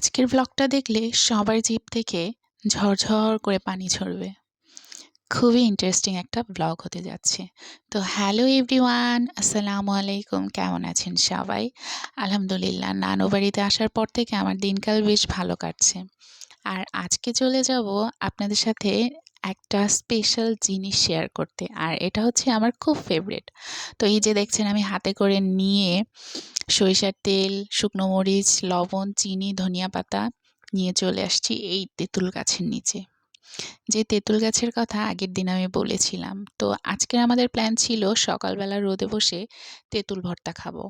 আজকের ব্লগটা দেখলে সবার জিভ থেকে ঝরঝর করে পানি ঝরবে। খুবই ইন্টারেস্টিং একটা ব্লগ হতে যাচ্ছে। তো হ্যালো এভরিওয়ান, আসসালামু আলাইকুম। কেমন আছেন সবাই? আলহামদুলিল্লাহ, নানু বাড়িতে আসার পর থেকে আমার দিনকাল বেশ ভালো কাটছে। আর আজকে চলে যাব আপনাদের সাথে একটা স্পেশাল জিনিস শেয়ার করতে, আর এটা হচ্ছে আমার খুব ফেভারিট। তো এই যে দেখছেন, আমি হাতে করে নিয়ে সরিষার তেল, শুকনো মরিচ, লবণ, চিনি, ধনিয়া পাতা নিয়ে চলে আসছি এই তেঁতুল গাছের নিচে। যে তেঁতুল গাছের কথা আগের দিন আমি বলেছিলাম। তো আজকের আমাদের প্ল্যান ছিল সকালবেলা রোদে বসে তেঁতুল ভর্তা খাবো।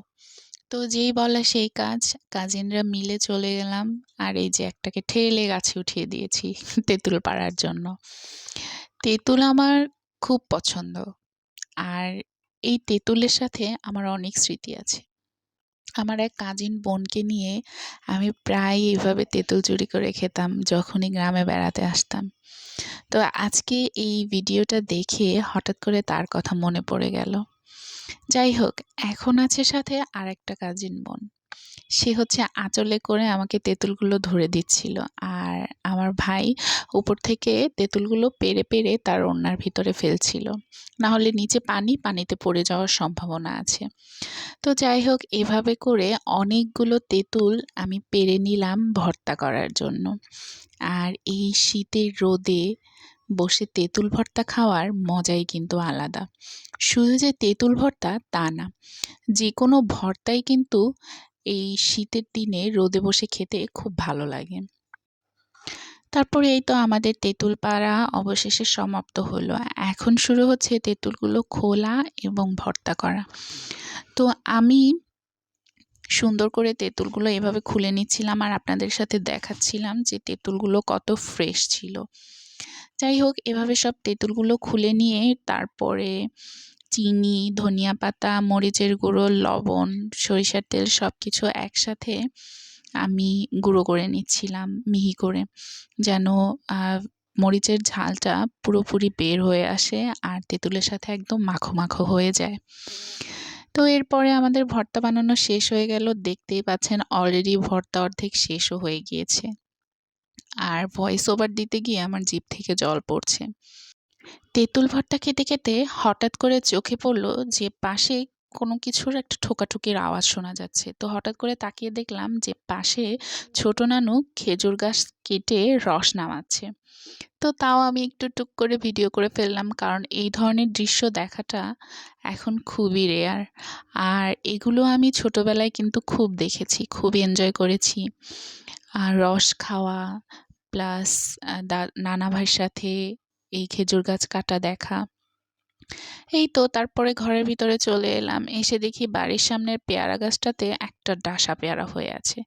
তো যেই বলা সেই কাজ, কাজিনরা মিলে চলে গেলাম। আর এই যে একটাকে ঠেলে গাছে উঠিয়ে দিয়েছি তেঁতুল পাড়ার জন্য। তেঁতুল আমার খুব পছন্দ, আর এই তেঁতুলের সাথে আমার অনেক স্মৃতি আছে। আমার এক কাজিন বোনকে নিয়ে আমি প্রায় এইভাবে তেঁতুল চুরি করে খেতাম যখনই গ্রামে বেড়াতে আসতাম। তো আজকে এই ভিডিওটা দেখে হঠাৎ করে তার কথা মনে পড়ে গেল। যাই হোক, এখন আছে সাথে আর একটা কাজিন বোন। সে হচ্ছে আঁচলে করে আমাকে তেঁতুলগুলো ধরে দিচ্ছিল, আর আমার ভাই উপর থেকে তেঁতুলগুলো পেড়ে পেড়ে তার ওড়নার ভিতরে ফেলছিল, না হলে নিচে পানিতে পড়ে যাওয়ার সম্ভাবনা আছে। তো যাই হোক, এভাবে করে অনেকগুলো তেঁতুল আমি পেড়ে নিলাম ভর্তা করার জন্য। আর এই শীতের রোদে বসে তেঁতুল ভর্তা খাওয়ার মজাই কিন্তু আলাদা। শুধু যে তেঁতুল ভর্তা তা না, যে কোনো ভর্তাই কিন্তু এই শীতের দিনে রোদে বসে খেতে খুব ভালো লাগে। তারপরে এই তো আমাদের তেঁতুল পাড়া অবশেষে সমাপ্ত হলো। এখন শুরু হচ্ছে তেঁতুলগুলো খোলা এবং ভর্তা করা। তো আমি সুন্দর করে তেঁতুলগুলো এভাবে খুলে নিচ্ছিলাম আর আপনাদের সাথে দেখাচ্ছিলাম যে তেঁতুলগুলো কত ফ্রেশ ছিল। যাই হোক, এভাবে সব তেঁতুলগুলো খুলে নিয়ে তারপরে চিনি, ধনিয়া পাতা, মরিচের গুঁড়ো, লবণ, সরিষার তেল সবকিছু একসাথে আমি গুঁড়ো করে নিচ্ছিলাম মিহি করে, যেন মরিচের ঝালটা পুরোপুরি বের হয়ে আসে আর তেঁতুলের সাথে একদম মাখো মাখো হয়ে যায়। তো এরপরে আমাদের ভর্তা বানানো শেষ হয়ে গেল। দেখতেই পাচ্ছেন অলরেডি ভর্তা অর্ধেক শেষও হয়ে গিয়েছে। আর ভয়েস ওভার দিতে গিয়ে আমার জিভ থেকে জল পড়ছে। তেঁতুল ভর্তা খেতে খেতে হঠাৎ করে চোখে পড়লো যে পাশে কোনো কিছুর একটা ঠোকাঠুকির আওয়াজ শোনা যাচ্ছে। তো হঠাৎ করে তাকিয়ে দেখলাম যে পাশে ছোট নানু খেজুর গাছ কেটে রস নামাচ্ছে। তো তাও আমি একটু টুক করে ভিডিও করে ফেললাম, কারণ এই ধরনের দৃশ্য দেখাটা এখন খুবই রেয়ার। আর এগুলো আমি ছোটবেলায় কিন্তু খুব দেখেছি, খুব এনজয় করেছি। আর রস খাওয়া প্লাস নানা ভাইয়ের সাথে এই খেজুর গাছ কাটা দেখা। এই তো তারপরে ঘরের ভিতরে চলে এলাম, এসে দেখি বাড়ির সামনের পেয়ারা গাছটাতে একটা ডাসা পেয়ারা হয়ে আছে।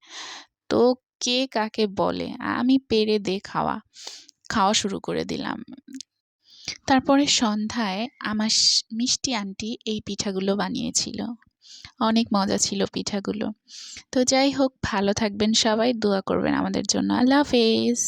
তো কে কাকে বলে, আমি পেরে দে খাওয়া শুরু করে দিলাম। তারপরে সন্ধ্যায় আমার মিষ্টি আন্টি এই পিঠাগুলো বানিয়েছিল। অনেক মজা ছিল পিঠাগুলো। তো যাই হোক, ভালো থাকবেন সবাই, দোয়া করবেন আমাদের জন্য। আল্লাহ হাফেজ।